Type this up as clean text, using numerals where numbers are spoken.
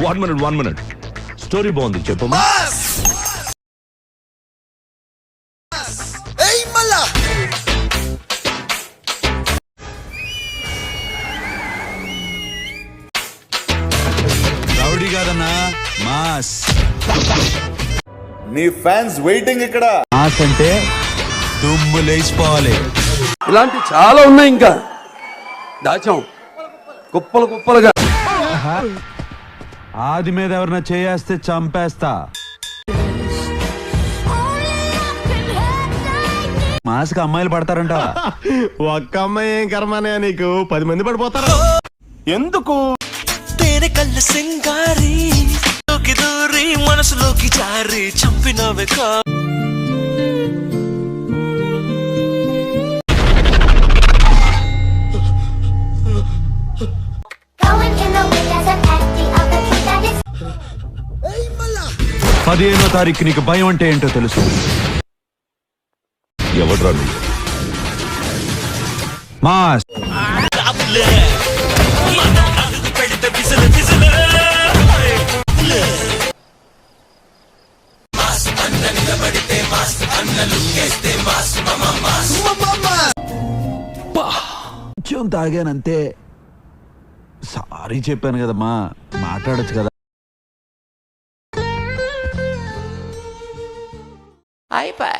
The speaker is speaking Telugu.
వన్ మినిట్ స్టోరీ బాగుంది చెప్పమ్మా. రౌడీ కాదన్నా మాస్. నీ ఫ్యాన్స్ వెయిటింగ్ ఇక్కడ. మాస్ అంటే దుమ్ము లేచిపోవాలి. ఇలాంటి చాలా ఉన్నాయి, ఇంకా దాచాం కుప్పలు కుప్పలుగా. ఆది మీద ఎవరన్నా చేయేస్తే చంపేస్తా. మాస్కి అమ్మాయిలు పడతారంట. ఒక్క అమ్మాయి ఏం కర్మనే, నీకు 10 మంది పడిపోతారు. ఎందుకు? తేనె కళ్ళ సింగారి దూరి మనసులోకి జారి చంపినవే కా. పదిహేనో తారీఖు నీకు భయం అంటే ఏంటో తెలుసు. ఎవడ్రా నువ్వు? మాస్ పెడితే బిజలు బిజలు కొంచెం తాగానంతే. సారీ చెప్పాను కదమ్మా, మాట్లాడొచ్చు కదా. అయిపోయి